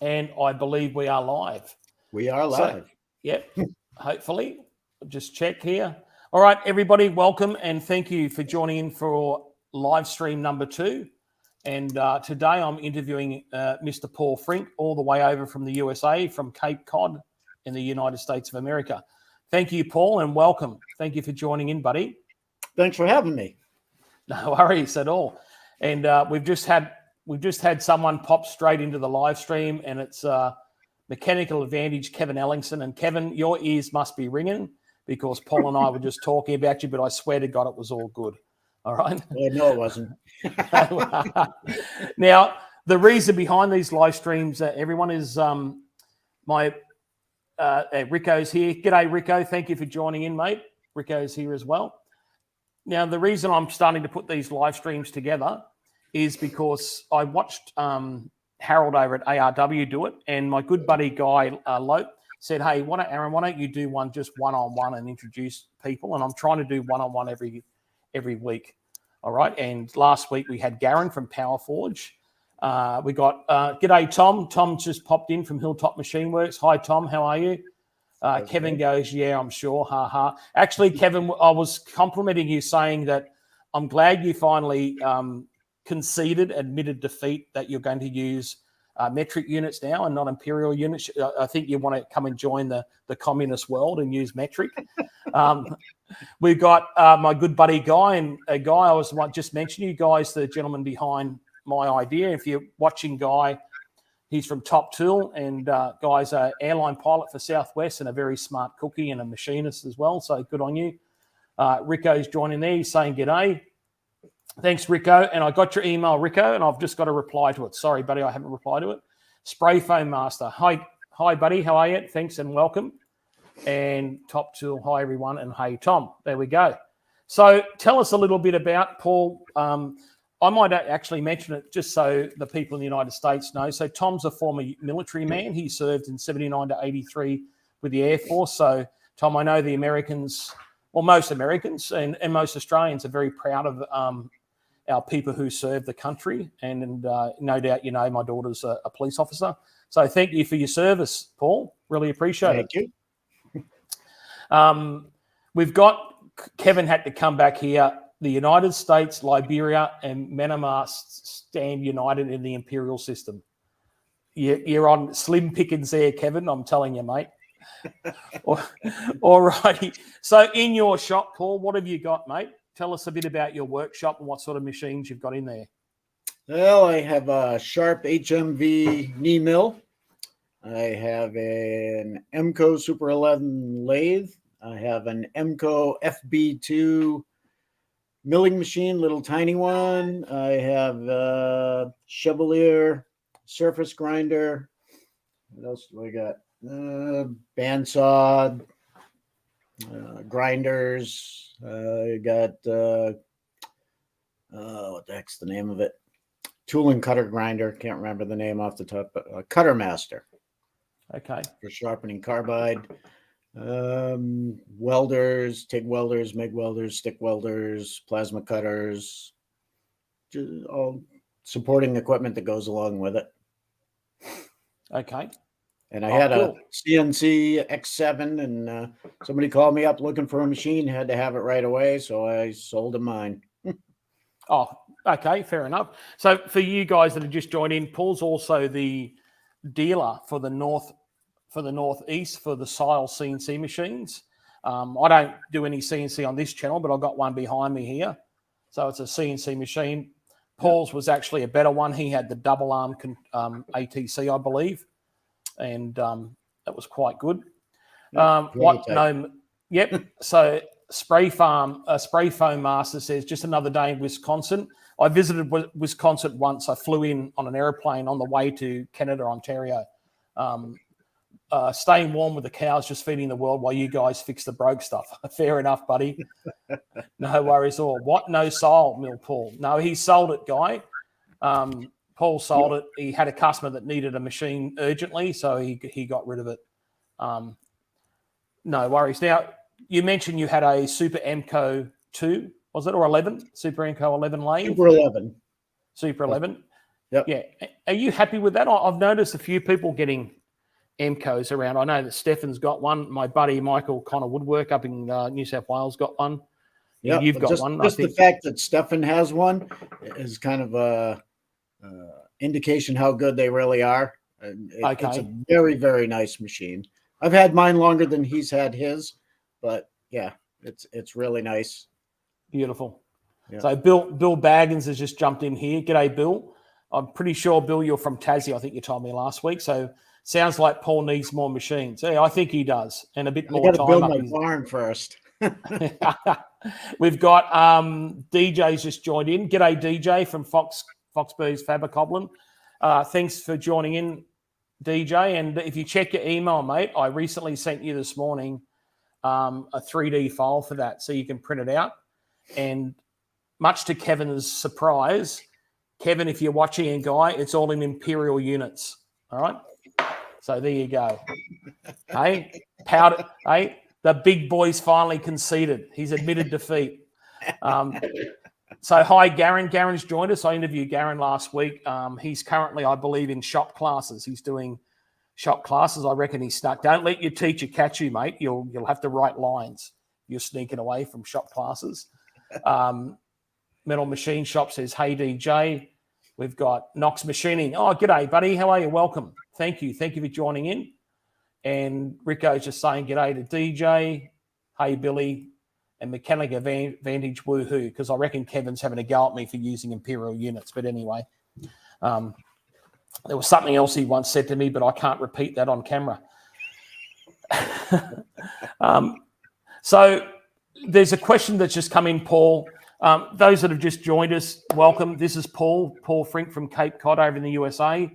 And I believe we are live. We are live. So, yep, hopefully. Just check here. All right, everybody, welcome and thank you for joining in for live stream number 2. And today I'm interviewing Mr. Paul Frink, all the way over from the USA, from Cape Cod in the United States of America. Thank you, Paul, and welcome. Thank you for joining in, buddy. Thanks for having me. No worries at all. And we've just had someone pop straight into the live stream, and it's Mechanical Advantage Kevin Ellingson. And Kevin, your ears must be ringing because Paul and I were just talking about you, but I swear to God it was all good. All right? Well, no, it wasn't. Now, the reason behind these live streams, everyone, is my Rico's here. G'day, Rico. Thank you for joining in, mate. Rico's here as well. Now, the reason I'm starting to put these live streams together is because I watched Harold over at ARW do it, and my good buddy Guy Lope said, "Hey, Aaron, why don't you do one just one-on-one and introduce people?" And I'm trying to do one-on-one every week. All right. And last week we had Garen from PowerForge. We got g'day, Tom. Tom just popped in from Hilltop Machine Works. Hi, Tom. How are you? Kevin goes, "Yeah, I'm sure." Ha ha. Actually, Kevin, I was complimenting you, saying that I'm glad you finally admitted defeat, that you're going to use metric units now and not imperial units. I think you want to come and join the communist world and use metric. We've got my good buddy Guy, and Guy, I was just mentioning you guys, the gentleman behind my idea. If you're watching Guy, he's from Top Tool, and Guy's an airline pilot for Southwest and a very smart cookie and a machinist as well. So good on you. Rico's joining there. He's saying g'day. Thanks, Rico. And I got your email, Rico, and I've just got to reply to it. Sorry, buddy, I haven't replied to it. Spray Foam Master. Hi, buddy. How are you? Thanks and welcome. And Top Tool. Hi, everyone. And hey, Tom. There we go. So tell us a little bit about Paul. I might actually mention it just so the people in the United States know. So Tom's a former military man. He served in 79 to 83 with the Air Force. So, Tom, I know the Americans, well, most Americans and most Australians are very proud of our people who serve the country. And no doubt, you know, my daughter's a police officer. So thank you for your service, Paul. Really appreciate it. Thank you. We've got Kevin had to come back here. The United States, Liberia, and Myanmar stand united in the imperial system. You're on slim pickings there, Kevin. I'm telling you, mate. All righty. So in your shop, Paul, what have you got, mate? Tell us a bit about your workshop and what sort of machines you've got in there. Well, I have a Sharp HMV knee mill. I have an MCO Super 11 lathe. I have an MCO FB2 milling machine, little tiny one. I have a Chevalier surface grinder. What else do I got? Bandsaw, grinders. I got what the heck's the name of it? Tool and cutter grinder. Can't remember the name off the top. Cutter Master. Okay. For sharpening carbide. Welders, TIG welders, MIG welders, stick welders, plasma cutters, just all supporting equipment that goes along with it. Okay. And I had a CNC X7, and somebody called me up looking for a machine, had to have it right away, so I sold him mine. Oh, okay, fair enough. So for you guys that have just joined in, Paul's also the dealer for the Northeast for the Sile CNC machines. I don't do any CNC on this channel, but I've got one behind me here. So it's a CNC machine. Paul's was actually a better one. He had the double arm ATC, I believe. And that was quite good. Yep. So Spray Foam Master says, just another day in Wisconsin. I visited Wisconsin once. I flew in on an airplane on the way to Canada, Ontario. Staying warm with the cows, just feeding the world while you guys fix the broke stuff. Fair enough, buddy. No worries at all. What? No sile mill, Paul? No, he sold it, Guy. Paul sold it. He had a customer that needed a machine urgently, so he got rid of it. No worries. Now, you mentioned you had a Super MCO 2, was it, or 11? Super MCO 11 lathe? Super 11. Super 11. Yep. Yeah. Are you happy with that? I've noticed a few people getting MCOs around. I know that Stefan's got one. My buddy Michael Connor Woodwork up in New South Wales got one. Yeah, You've got one. Just I think the fact that Stefan has one is kind of a indication how good they really are. It's a very, very nice machine. I've had mine longer than he's had his, but yeah, it's really nice. Beautiful. Yeah. So Bill Baggins has just jumped in here. G'day, Bill. I'm pretty sure, Bill, you're from Tassie. I think you told me last week. So sounds like Paul needs more machines. Yeah, I think he does, and a bit more time. I got to build my barn first. We've got DJ's just joined in. G'day, DJ from Foxbury's Fabercoblin. Thanks for joining in, DJ. And if you check your email, mate, I recently sent you this morning a 3D file for that, so you can print it out. And much to Kevin's surprise, Kevin, if you're watching, and Guy, it's all in imperial units. All right. So there you go. Hey, powder. Hey, the big boy's finally conceded. He's admitted defeat. So hi, Garen. Garen's joined us. I interviewed Garen last week. He's currently, I believe, in shop classes. He's doing shop classes. I reckon he's stuck. Don't let your teacher catch you, mate. You'll have to write lines. You're sneaking away from shop classes. Metal Machine Shop says, hey, DJ. We've got Knox Machining. Oh, g'day, buddy. How are you? Welcome. Thank you. Thank you for joining in. And Rico's just saying g'day to DJ. Hey, Billy. And Mechanic Advantage, woohoo, because I reckon Kevin's having a go at me for using imperial units. But anyway, there was something else he once said to me, but I can't repeat that on camera. So there's a question that's just come in, Paul. Those that have just joined us, welcome. This is Paul Frink from Cape Cod over in the USA.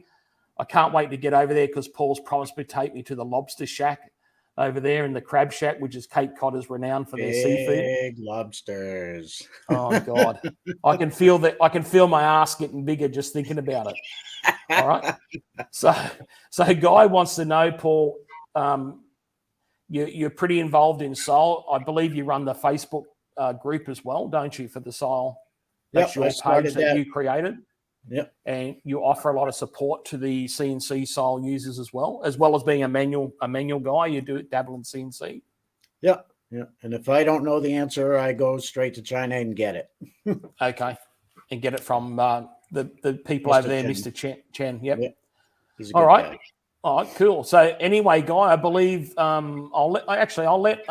I can't wait to get over there because Paul's promised to take me to the lobster shack over there in the crab shack, which is Cape Cod is renowned for their seafood. Big lobsters. Oh God, I can feel that. I can feel my ass getting bigger just thinking about it. All right. So Guy wants to know, Paul, you're pretty involved in SOL. I believe you run the Facebook group as well, don't you, for the SOL? That's your page that you created. Yep. And you offer a lot of support to the CNC SOL users as well as being a manual guy. You do dabble in CNC. Yeah. Yeah. And if I don't know the answer, I go straight to China and get it. Okay. And get it from the people over there, Mr. Chen. Yep. He's a all good right. guy. All right, cool. So anyway, Guy, I believe I'll let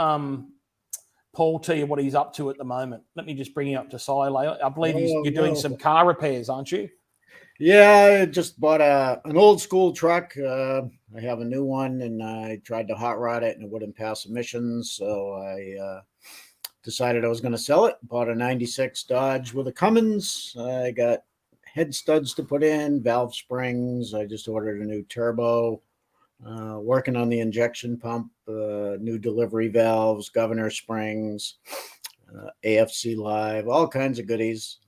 Paul tell you what he's up to at the moment. Let me just bring you up to Silo. I believe you're doing some car repairs, aren't you? Yeah, I just bought an old school truck. I have a new one, and I tried to hot rod it, and it wouldn't pass emissions. So I decided I was going to sell it. Bought a 96 Dodge with a Cummins. I got head studs to put in, valve springs. I just ordered a new turbo. Working on the injection pump, new delivery valves, governor springs, AFC Live, all kinds of goodies.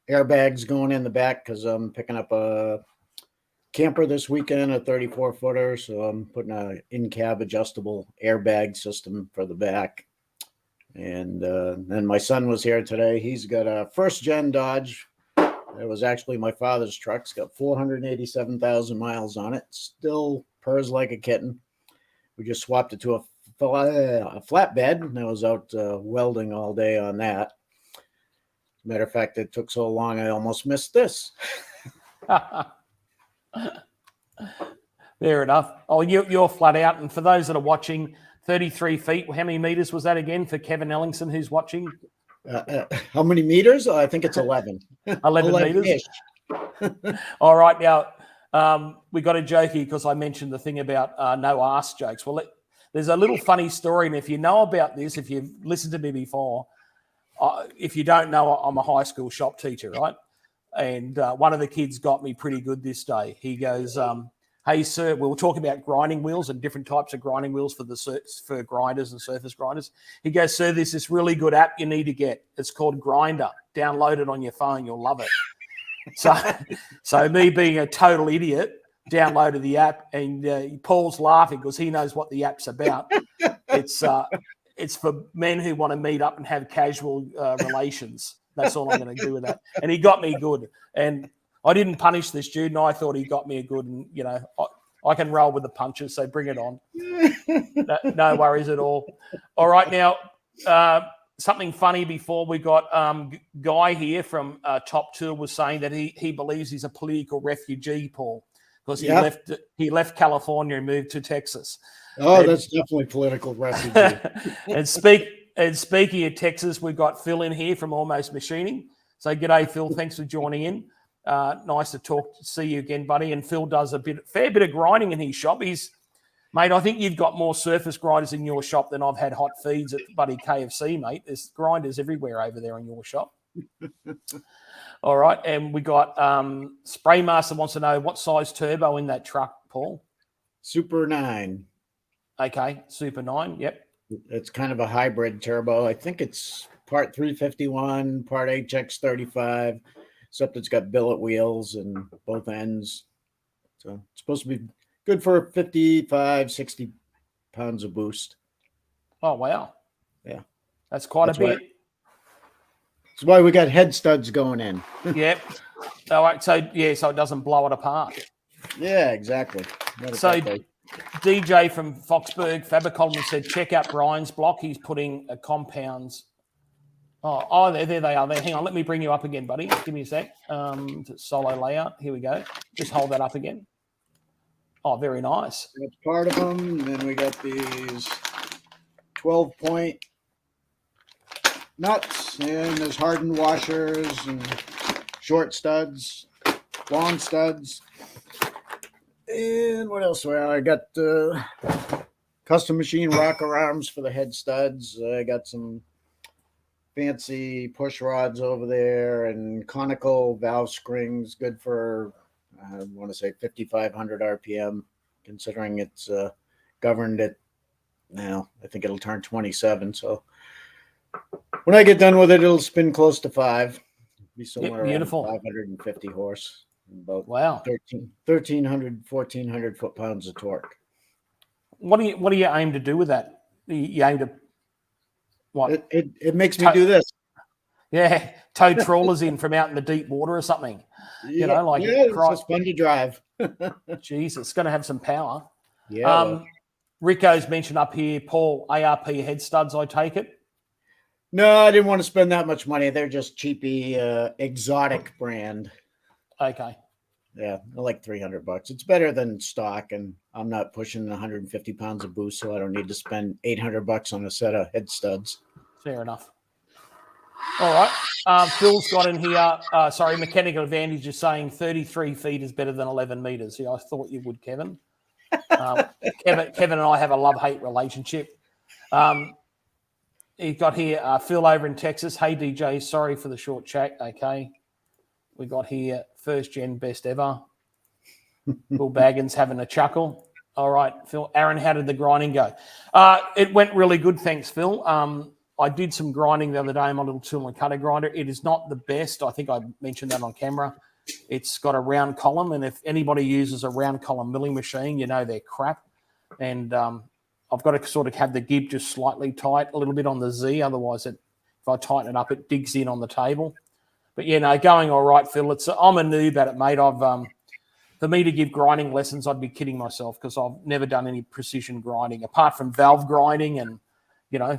Airbags going in the back because I'm picking up a camper this weekend, a 34-footer. So I'm putting an in-cab adjustable airbag system for the back. And then my son was here today. He's got a first-gen Dodge. It was actually my father's truck. It's got 487,000 miles on it. Still purrs like a kitten. We just swapped it to a flatbed, and I was out welding all day on that. As a matter of fact, it took so long, I almost missed this. Fair enough. Oh, you're flat out. And for those that are watching, 33 feet, how many meters was that again for Kevin Ellingson, who's watching? How many meters? I think it's 11. 11 meters. All right. Now, we got a joke here because I mentioned the thing about no ass jokes. Well, there's a little funny story. And if you know about this, if you've listened to me before, if you don't know, I'm a high school shop teacher, right? And one of the kids got me pretty good this day. He goes, hey, sir, we were talking about grinding wheels and different types of grinding wheels for grinders and surface grinders. He goes, sir, there's this really good app you need to get. It's called Grinder. Download it on your phone. You'll love it. So me being a total idiot, downloaded the app, and Paul's laughing because he knows what the app's about. It's for men who want to meet up and have casual relations. That's all I'm going to do with that. And he got me good. And I didn't punish the student. I thought he got me a good, and I can roll with the punches, so bring it on. No worries at all. All right, now something funny before we got Guy here from Top Tool was saying that he believes he's a political refugee, Paul, because he left California and moved to Texas. Oh, that's definitely political refugee. and speaking of Texas, we've got Phil in here from Almost Machining. So g'day, Phil. Thanks for joining in. Nice to see you again, buddy. And Phil does fair bit of grinding in his shop. Mate, I think you've got more surface grinders in your shop than I've had hot feeds at buddy KFC, mate. There's grinders everywhere over there in your shop. All right, and we got Spraymaster wants to know what size turbo in that truck, Paul. Super 9. Okay, Super 9, yep. It's kind of a hybrid turbo. I think it's part 351, part HX35, except it's got billet wheels and both ends. So it's supposed to be good for 55, 60 pounds of boost. Oh, wow. Yeah. That's quite a bit. That's why we got head studs going in. Yep. All right, so it doesn't blow it apart. Yeah, exactly. So DJ from Foxburg, Fabercolm said, check out Brian's block. He's putting compounds. Oh, there they are. There. Hang on, let me bring you up again, buddy. Give me a sec. Solo layout. Here we go. Just hold that up again. Oh, very nice. That's part of them. And then we got these 12-point nuts, and there's hardened washers and short studs, long studs. And what else? Well, I got custom machine rocker arms for the head studs. I got some fancy push rods over there and conical valve springs, good for, I want to say 5,500 RPM, considering it's governed at now. I think it'll turn 27. So when I get done with it, it'll spin close to 5. Be somewhere around 550 horse. About 1,300, 1,400 foot-pounds of torque. What do you aim to do with that? You aim to what? It makes me do this. Yeah, tow trawlers in from out in the deep water or something. It's fun to drive. Jeez, it's going to have some power. Yeah. Rico's mentioned up here, Paul, ARP head studs, I take it? No, I didn't want to spend that much money. They're just cheapy, exotic brand. Okay. Yeah, they're like $300. It's better than stock, and I'm not pushing 150 pounds of boost, so I don't need to spend $800 on a set of head studs. Fair enough. All right. Phil's got in here. Mechanical Advantage is saying 33 feet is better than 11 meters. Yeah, I thought you would, Kevin. Kevin and I have a love-hate relationship. You've got here Phil over in Texas. Hey, DJ, sorry for the short chat. Okay. We got here first gen best ever. Bill Baggins having a chuckle. All right, Phil. Aaron, how did the grinding go? It went really good. Thanks, Phil. I did some grinding the other day on my little tool and cutter grinder. It is not the best. I think I mentioned that on camera. It's got a round column, and if anybody uses a round column milling machine, you know they're crap. And I've got to sort of have the gib just slightly tight, a little bit on the Z. Otherwise, if I tighten it up, it digs in on the table. But, going all right, Phil. I'm a noob at it, mate. For me to give grinding lessons, I'd be kidding myself because I've never done any precision grinding, apart from valve grinding and,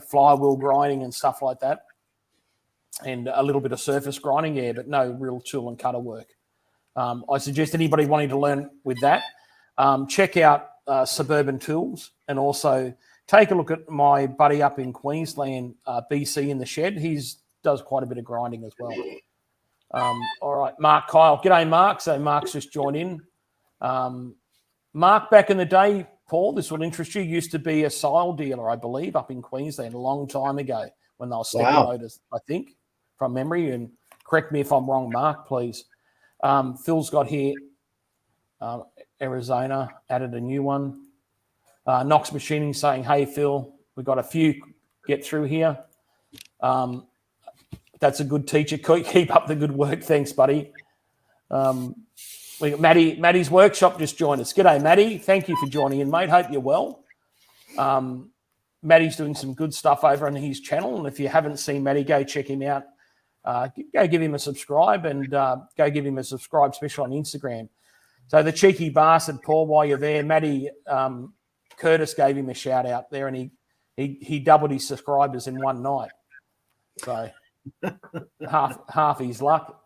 flywheel grinding and stuff like that, and a little bit of surface grinding, but no real tool and cutter work. I suggest anybody wanting to learn with that, check out Suburban Tools, and also take a look at my buddy up in Queensland, BC in the Shed. He does quite a bit of grinding as well. All right, Mark Kyle. G'day, Mark. So Mark's just joined in. Mark, back in the day, Paul, this will interest you, used to be a sile dealer, I believe, up in Queensland a long time ago when they were stepping loaders, I think, from memory. And correct me if I'm wrong, Mark, please. Phil's got here Arizona, added a new one. Knox Machining saying, hey, Phil, we've got a few get through here. That's a good teacher. Keep up the good work. Thanks, buddy. We got Maddie's workshop just joined us. G'day, Maddie. Thank you for joining in, mate. Hope you're well. Maddie's doing some good stuff over on his channel, and if you haven't seen Maddie, go check him out. go give him a subscribe and go give him a subscribe, especially on Instagram. So the cheeky bastard, Paul, while you're there, Matty Curtis gave him a shout out there, and he doubled his subscribers in one night. So half his luck.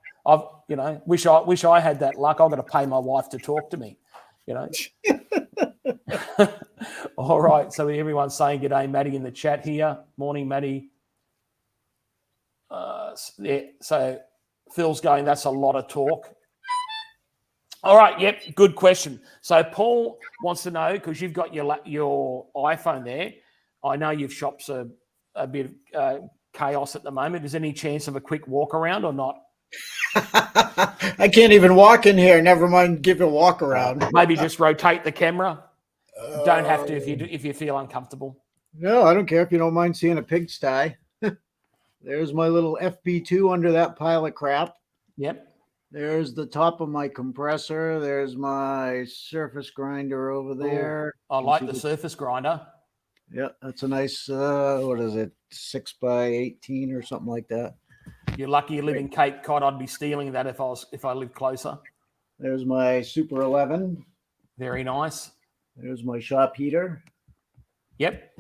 Wish I had that luck. I've got to pay my wife to talk to me. All right. So everyone's saying g'day, Matty, in the chat here. Morning, Matty. Yeah. So Phil's going, that's a lot of talk. All right. Yep. Good question. So Paul wants to know, because you've got your iPhone there. I know you've shops a bit of chaos at the moment. Is there any chance of a quick walk around or not? I can't even walk in here. Never mind give a walk around. Maybe just rotate the camera. Don't have to if you feel uncomfortable. No, I don't care if you don't mind seeing a pigsty. There's my little FB2 under that pile of crap. Yep. There's the top of my compressor. There's my surface grinder over there. I like the surface grinder. Yeah, that's a nice, what is it, 6x18 or something like that. You're lucky you live in Cape Cod. I'd be stealing that if I lived closer. There's my Super 11. Very nice. There's my shop heater. Yep.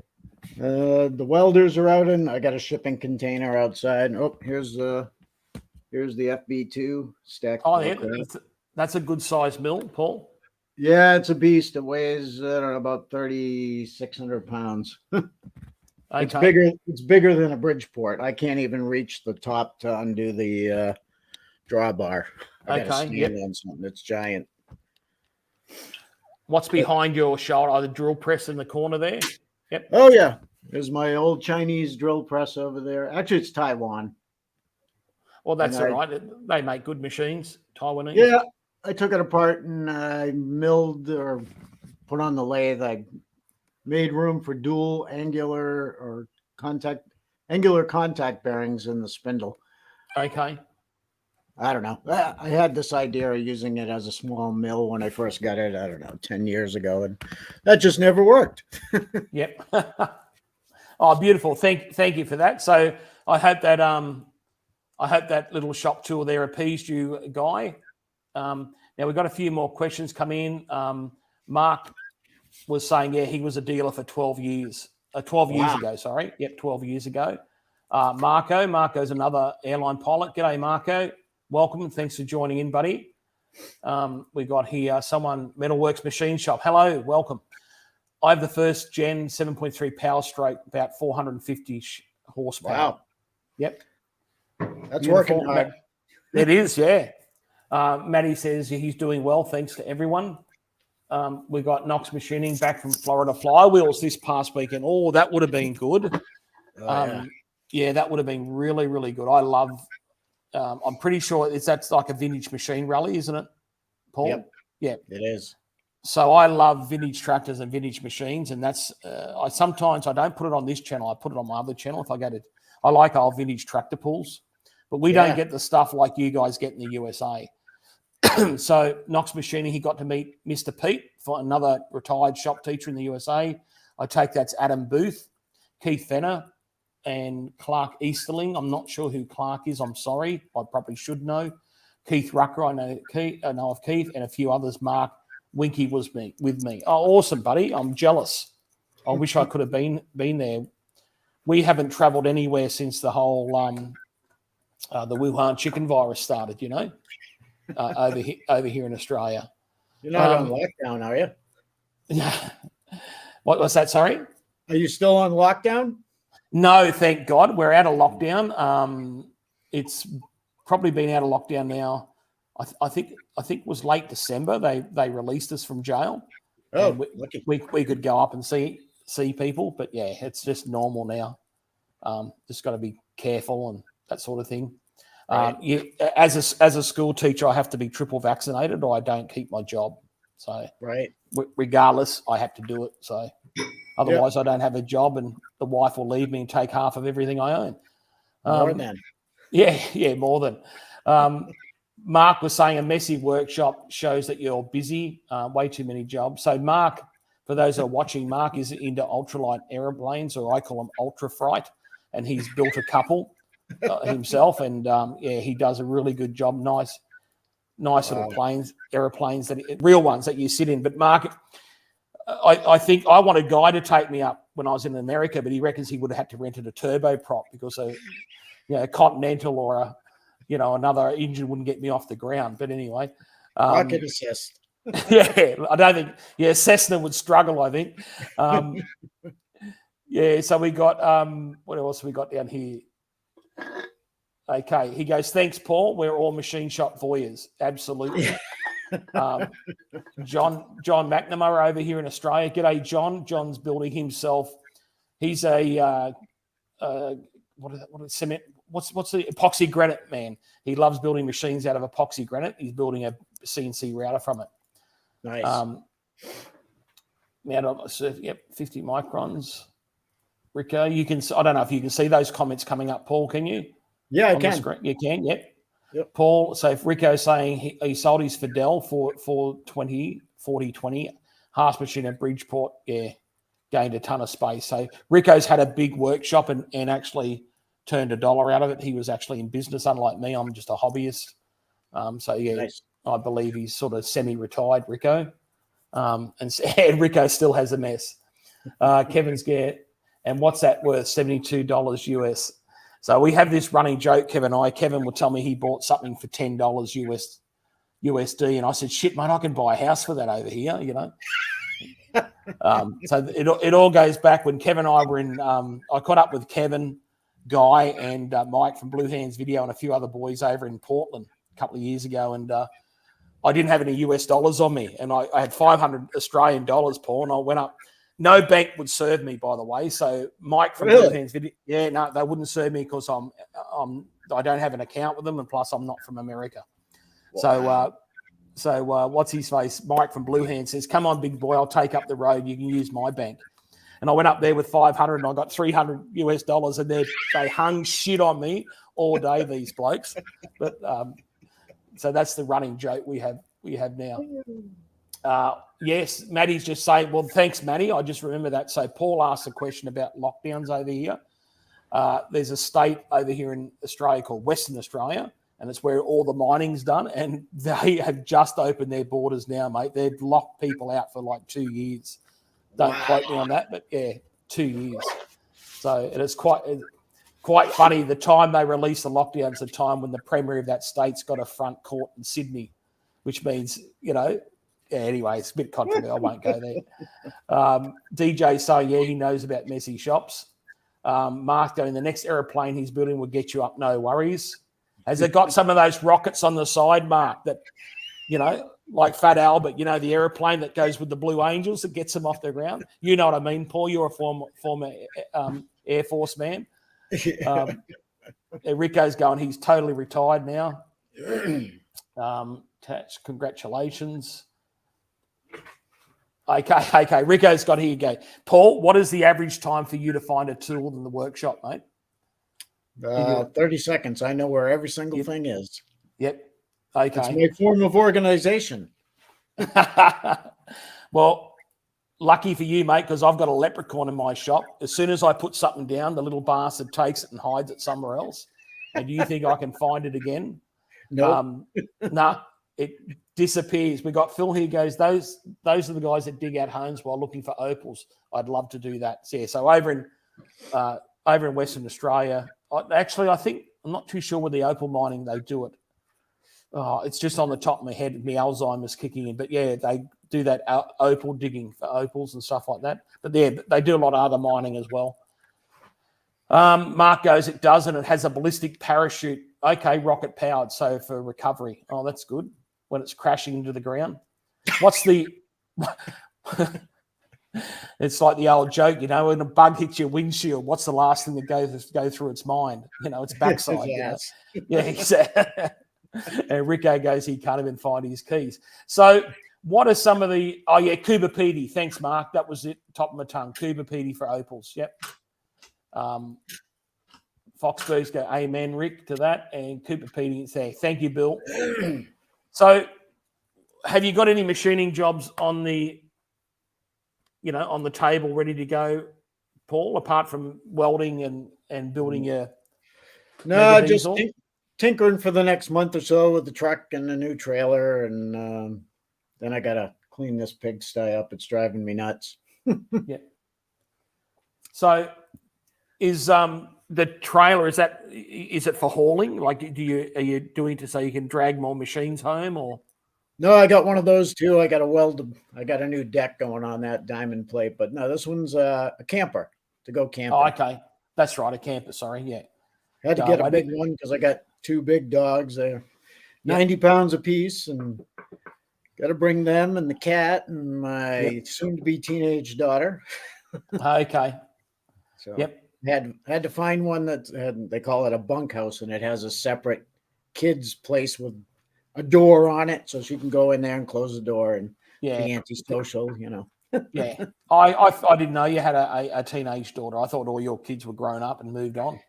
The welders are out I got a shipping container outside. Oh, here's the FB2 stacked. Oh, yeah, that's a good size mill, Paul. Yeah, it's a beast. It weighs about 3,600 pounds. Okay. It's bigger than a Bridgeport. I can't even reach the top to undo the drawbar. On something. It's giant. What's behind your shoulder? The drill press in the corner there. Yep. Oh yeah, there's my old Chinese drill press over there. Actually, it's Taiwan. Well, that's all right. They make good machines, Taiwanese. Yeah, I took it apart and I milled or put on the lathe. I made room for dual angular contact bearings in the spindle. Okay. I don't know. I had this idea of using it as a small mill when I first got it, 10 years ago, and that just never worked. Yep. Oh, beautiful. Thank you for that. So I hope that little shop tour there appeased you, Guy. Now we've got a few more questions come in. Mark was saying, he was a dealer for 12 years. 12 years ago, sorry. Yep, 12 years ago. Marco's another airline pilot. G'day, Marco. Welcome and thanks for joining in, buddy. We got here someone, Metalworks Machine Shop. Hello, welcome. I have the first gen 7.3 Power Stroke, about 450 horsepower. Wow. Yep. That's working hard. It is, yeah. Matty says he's doing well, thanks to everyone. We got Knox Machining back from Florida Flywheels this past weekend. Oh, that would have been good. Yeah, that would have been really, really good. I love. I'm pretty sure that's like a vintage machine rally, isn't it, Paul? Yep. Yeah, it is. So I love vintage tractors and vintage machines, and that's. I sometimes don't put it on this channel. I put it on my other channel. I like old vintage tractor pools, but we don't get the stuff like you guys get in the USA. So Knox Machining, he got to meet Mr. Pete, for another retired shop teacher in the USA. I take that's Adam Booth, Keith Fenner, and Clark Easterling. I'm not sure who Clark is. I'm sorry. I probably should know. Keith Rucker, I know of Keith, and a few others. Mark Winky was with me. Oh, awesome, buddy. I'm jealous. I wish I could have been there. We haven't travelled anywhere since the whole the Wuhan chicken virus started, over here in Australia. You're not on lockdown, are you? What was that? Sorry? Are you still on lockdown? No, thank God. We're out of lockdown. It's probably been out of lockdown now. I think it was late December. They released us from jail. Oh, we could go up and see people, but yeah, it's just normal now. Just got to be careful and that sort of thing. Right. As a school teacher, I have to be triple vaccinated, or I don't keep my job. So right, regardless, I have to do it. So otherwise, I don't have a job, and the wife will leave me and take half of everything I own. More than. Yeah, more than. Mark was saying a messy workshop shows that you're busy, way too many jobs. So Mark, for those who are watching, Mark is into ultralight aeroplanes, or I call them ultra fright, and he's built a couple. himself, and he does a really good job. Nice little aeroplanes real ones that you sit in. But Mark, I think I want a guy to take me up when I was in America, but he reckons he would have had to rent a turboprop because a Continental or another engine wouldn't get me off the ground. But anyway, rocket assist. Yeah, I don't think. Yeah, Cessna would struggle, I think. So we got what else have we got down here? Okay, he goes, thanks, Paul. We're all machine shop voyeurs. Absolutely. John McNamara over here in Australia. G'day, John. John's building himself. He's a cement. What's the epoxy granite man? He loves building machines out of epoxy granite. He's building a CNC router from it. Nice. Now, 50 microns. Rico, you can. I don't know if you can see those comments coming up, Paul. Can you? Yeah, I can. You can. Yep. Paul, so if Rico's saying he sold his Fidel for 40-20 Haas machine at Bridgeport, gained a ton of space. So Rico's had a big workshop and actually turned $1 out of it. He was actually in business, unlike me. I'm just a hobbyist. Nice. I believe he's sort of semi-retired, Rico. And Rico still has a mess. Kevin's and what's that worth? $72 US. So we have this running joke, Kevin and I. Kevin would tell me he bought something for $10 USD, and I said, "Shit, mate, I can buy a house for that over here." So it all goes back when Kevin and I were in. I caught up with Kevin, Guy, and Mike from Blue Hands Video, and a few other boys over in Portland a couple of years ago, and I didn't have any US dollars on me, and I had 500 Australian dollars, Paul, and I went up. No bank would serve me, by the way. So Mike from Blue Hands Video, no, they wouldn't serve me because I don't have an account with them, and plus I'm not from America. Wow. So what's his face? Mike from Blue Hands says, "Come on, big boy, I'll take up the road. You can use my bank." And I went up there with 500, and I got $300 US, and they hung shit on me all day. These blokes, but so that's the running joke we have now. Yes, Maddie's just saying, well, thanks, Maddie. I just remember that. So Paul asked a question about lockdowns over here. There's a state over here in Australia called Western Australia, and it's where all the mining's done, and they have just opened their borders now, mate. They've locked people out for like 2 years. Don't quote me on that, but 2 years. So it is quite funny. The time they release the lockdowns, the time when the Premier of that state's got a front court in Sydney, which means, anyway, it's a bit controversial. I won't go there. DJ saying, he knows about messy shops. Mark going, the next aeroplane he's building will get you up, no worries. Has it got some of those rockets on the side, Mark, that, like Fat Albert, the aeroplane that goes with the Blue Angels that gets them off the ground? You know what I mean, Paul? You're a former Air Force man. Rico's going, he's totally retired now. Congratulations. Okay. Rico's got, here you go. Paul, what is the average time for you to find a tool in the workshop, mate? 30 seconds. I know where every single thing is. Yep. Okay. It's my form of organization. Well, lucky for you, mate, because I've got a leprechaun in my shop. As soon as I put something down, the little bastard takes it and hides it somewhere else. And do you think I can find it again? No. No, it disappears. We got Phil here goes, those are the guys that dig out homes while looking for opals. I'd love to do that. So over in Western Australia, I think I'm not too sure with the opal mining they do it. It's just on the top of my head. My Alzheimer's kicking in, but they do that opal digging for opals and stuff like that. But they do a lot of other mining as well. Mark goes, it does, and it has a ballistic parachute. Okay, rocket powered, so for recovery. Oh, that's good when it's crashing into the ground. What's the? It's like the old joke, when a bug hits your windshield, what's the last thing that go through its mind? Its backside. Yes. Exactly. And Rico goes, he can't even find his keys. So what are some of the, Cuba Petey. Thanks, Mark. That was it, top of my tongue. Cuba Petey for opals. Yep. Foxbirds go, amen, Rick, to that. And Cooper Petey say, thank you, Bill. So have you got any machining jobs on the, on the table ready to go, Paul, apart from welding and building your No, Mega just diesel. tinkering for the next month or so with the truck and the new trailer, and then I gotta clean this pigsty up. It's driving me nuts. Yeah. So is the trailer, is it for hauling? Like, are you doing to so you can drag more machines home, or? No, I got one of those too. I got a new deck going on that diamond plate, but no, this one's a camper to go camping. Oh, okay, that's right, a camper. Sorry, yeah. Had to get a big one because I got two big dogs. They're 90 pounds apiece, and got to bring them and the cat and my soon-to-be teenage daughter. Okay. So Yep. had to find one they call it a bunkhouse, and it has a separate kids place with a door on it, so she can go in there and close the door and be antisocial, you know. Yeah. I didn't know you had a teenage daughter. I thought all your kids were grown up and moved on.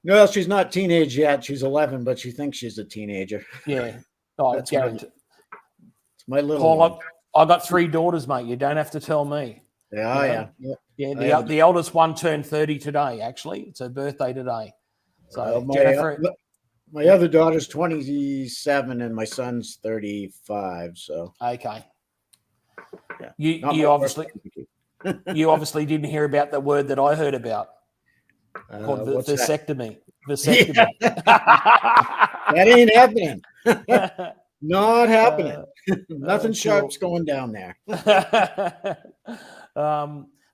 No, she's not teenage yet. She's 11, but she thinks she's a teenager. Yeah. Oh, That's guaranteed. It's my little Paul, one. I got 3 daughters, mate. You don't have to tell me. Yeah, Yeah, the eldest one turned 30 today, actually. It's her birthday today. So Jennifer, my other daughter's 27 and my son's 35. So okay. Yeah. You obviously didn't hear about the word that I heard about called vasectomy. Vasectomy. That ain't happening. Not happening. Nothing sharp's going down there.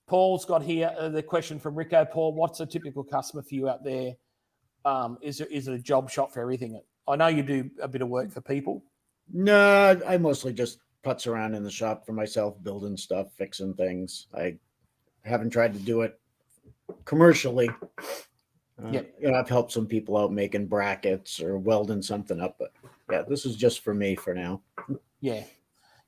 Paul's got here the question from Rico. Paul, what's a typical customer for you out there? Is it a job shop for everything? I know you do a bit of work for people. No, I mostly just putz around in the shop for myself, building stuff, fixing things. I haven't tried to do it commercially. I've helped some people out making brackets or welding something up, but yeah, this is just for me for now. Yeah.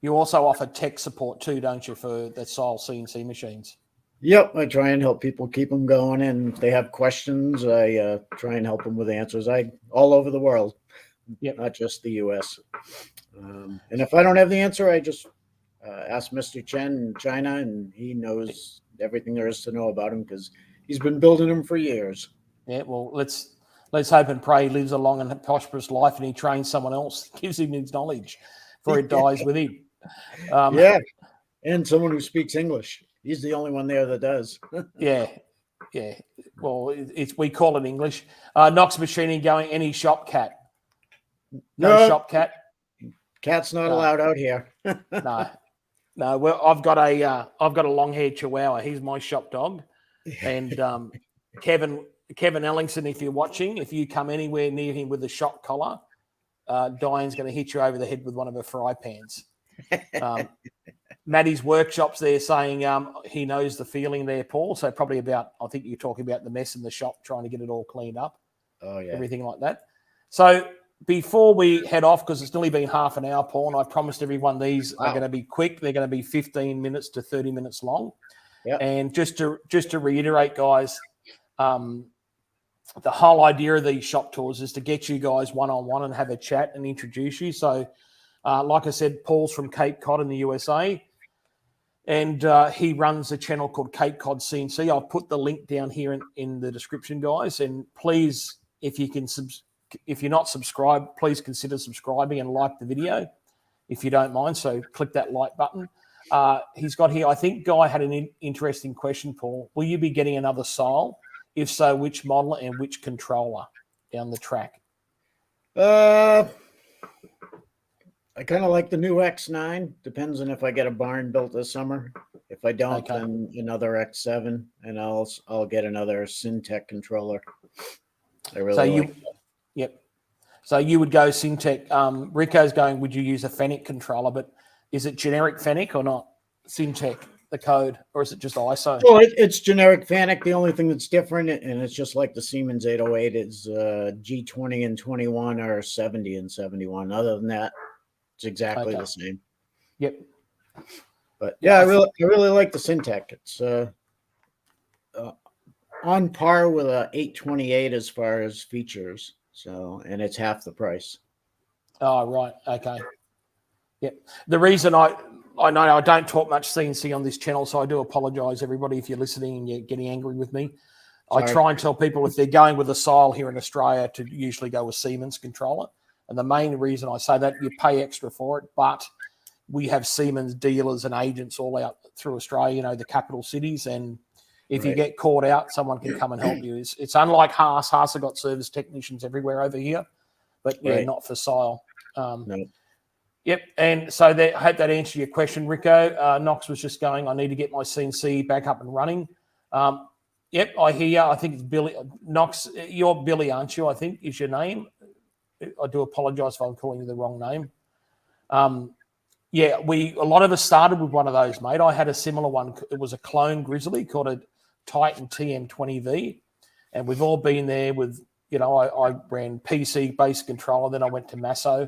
You also offer tech support too, don't you, for the style CNC machines? Yep, I try and help people keep them going, and if they have questions, I try and help them with answers. All over the world, not just the U.S. And if I don't have the answer, I just ask Mr. Chen in China, and he knows everything there is to know about him because he's been building them for years. Yeah, well, let's hope and pray he lives a long and prosperous life, and he trains someone else, gives him his knowledge before it dies with him. And someone who speaks English. He's the only one there that does. Yeah. Well, we call it English. Knox Machining going any shop cat. No shop cat. Cat's not allowed out here. No. Well, I've got a long-haired Chihuahua. He's my shop dog, and Kevin Ellingson. If you're watching, if you come anywhere near him with a shop collar, Diane's going to hit you over the head with one of her fry pans. Maddie's workshop's there saying he knows the feeling there, Paul. So probably I think you're talking about the mess in the shop, trying to get it all cleaned up. Oh, yeah. Everything like that. So before we head off, because it's nearly been half an hour, Paul, and I promised everyone these are going to be quick. They're going to be 15 minutes to 30 minutes long. Yep. And just to reiterate, guys, the whole idea of these shop tours is to get you guys one-on-one and have a chat and introduce you. So like I said, Paul's from Cape Cod in the USA, and he runs a channel called Cape Cod CNC. I'll put the link down here in the description, guys. And please, if you're not subscribed, please consider subscribing and like the video if you don't mind. So click that like button. He's got here, I think Guy had an interesting question, Paul. Will you be getting another Sile? If so, which model and which controller down the track? I kind of like the new X9. Depends on if I get a barn built this summer. If I don't, then another X7, and I'll get another Syntec controller. I really like that. Yep. So you would go Syntec. Rico's going, would you use a Fennec controller? But is it generic Fennec or not? Syntec, the code, or is it just ISO? Well, it's generic Fennec. The only thing that's different, and it's just like the Siemens 808, is G20 and 21 or 70 and 71. Other than that, it's exactly the same. Yep. But yeah, I really like the Syntec. It's on par with a 828 as far as features. So, and it's half the price. Oh, right. Okay. Yep. The reason I know I don't talk much CNC on this channel, so I do apologize, everybody, if you're listening and you're getting angry with me. I try and tell people if they're going with a sile here in Australia to usually go with Siemens controller. And the main reason I say that, you pay extra for it, but we have Siemens dealers and agents all out through Australia, you know, the capital cities. And if you get caught out, someone can come and help you. It's unlike Haas. Haas have got service technicians everywhere over here, but not for sile. No. Yep. And so I hope that answered your question, Rico. Knox was just going, I need to get my CNC back up and running. Yep, I hear you. I think it's Billy. Knox, you're Billy, aren't you? I think is your name. I do apologise if I'm calling you the wrong name. A lot of us started with one of those, mate. I had a similar one. It was a clone Grizzly called a Titan TM20V. And we've all been there with, you know, I ran PC-based controller, then I went to Masso.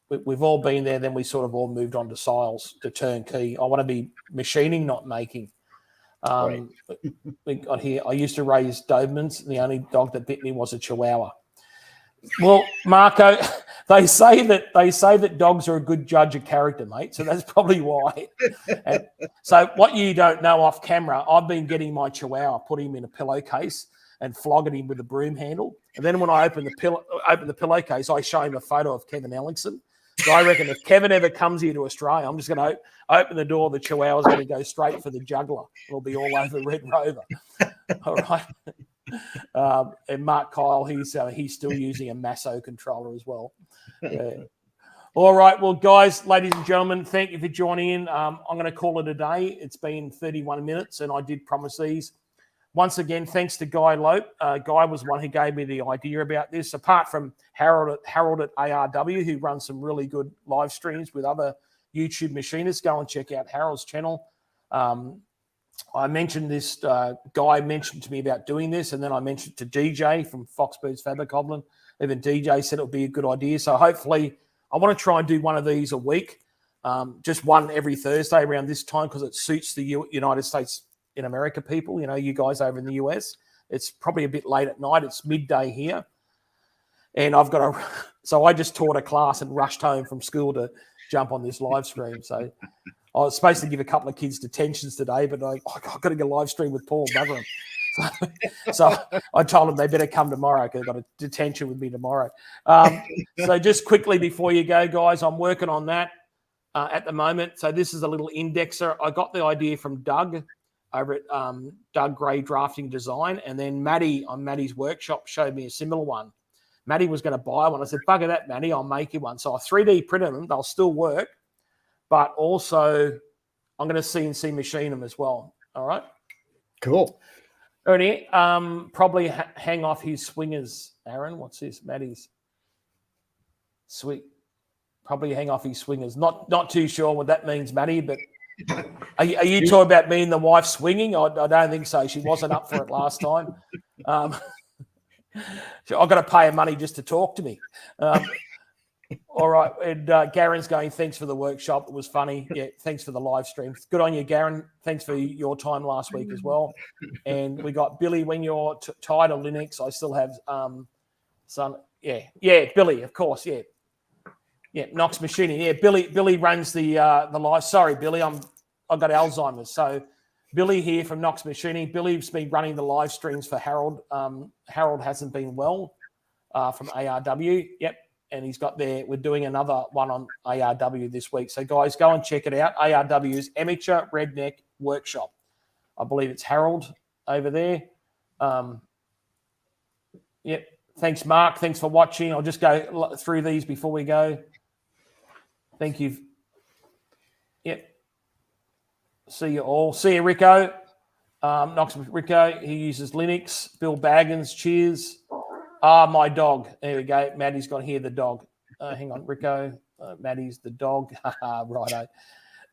We've all been there. Then we sort of all moved on to siles, to turnkey. I want to be machining, not making. We got here. I used to raise Dobermans. And the only dog that bit me was a Chihuahua. Well, Marco, they say that dogs are a good judge of character, mate. So that's probably why. And so what you don't know off camera, I've been getting my Chihuahua, put him in a pillowcase and flogging him with a broom handle. And then when I open the pillowcase, I show him a photo of Kevin Ellingson. So I reckon if Kevin ever comes here to Australia, I'm just going to open the door. The Chihuahua's going to go straight for the juggler. It'll be all over Red Rover. All right. And Mark Kyle, he's still using a Masso controller as well. Yeah. All right. Well, guys, ladies and gentlemen, thank you for joining in. I'm going to call it a day. It's been 31 minutes, and I did promise these. Once again, thanks to Guy Lope. Guy was one who gave me the idea about this. Apart from Harold at ARW, who runs some really good live streams with other YouTube machinists, go and check out Harold's channel. I mentioned this. Guy mentioned to me about doing this, and then I mentioned to DJ from Foxbirds Fabercoblin. Even DJ said it would be a good idea. So hopefully, I want to try and do one of these a week, just one every Thursday around this time, because it suits the United States in America people, you know, you guys over in the US. It's probably a bit late at night. It's midday here. And so I just taught a class and rushed home from school to jump on this live stream. So I was supposed to give a couple of kids detentions today, but I've got to go live stream with Paul and bugger them. So I told them they better come tomorrow because they've got a detention with me tomorrow. So just quickly before you go, guys, I'm working on that at the moment. So this is a little indexer. I got the idea from Doug over at Doug Gray Drafting Design. And then Maddie on Maddie's workshop showed me a similar one. Maddie was going to buy one. I said, bugger that, Maddie, I'll make you one. So I 3D printed them. They'll still work. But also I'm going to CNC machine them as well. All right? Cool. Ernie, probably hang off his swingers, Aaron. What's this? Maddie's. Sweet. Probably hang off his swingers. Not too sure what that means, Maddie, but are you talking about me and the wife swinging? I don't think so. She wasn't up for it last time. I've got to pay her money just to talk to me. All right. And Garen's going, thanks for the workshop. It was funny. Yeah, thanks for the live stream. Good on you, Garen. Thanks for your time last week as well. And we got Billy, when you're tired of Linux, I still have some. Yeah, Billy, of course, yeah. Yeah, Knox Machining. Yeah, Billy runs the live. Sorry, Billy, I've got Alzheimer's. So Billy here from Knox Machining. Billy's been running the live streams for Harold. Harold hasn't been well from ARW. Yep, and he's got there. We're doing another one on ARW this week. So guys, go and check it out. ARW's Amateur Redneck Workshop. I believe it's Harold over there. Yep. Thanks, Mark. Thanks for watching. I'll just go through these before we go. Thank you. Yep. See you all. See you, Rico. Knox Rico. He uses Linux. Bill Baggins. Cheers. My dog. There we go. Maddie's got here the dog. Hang on, Rico. Maddie's the dog. Righto.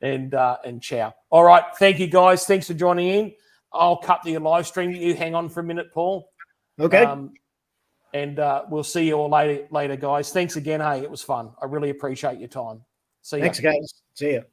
And ciao. All right. Thank you, guys. Thanks for joining in. I'll cut the live stream. You hang on for a minute, Paul. Okay. And we'll see you all later, guys. Thanks again. Hey, it was fun. I really appreciate your time. See you. Thanks, guys. See you.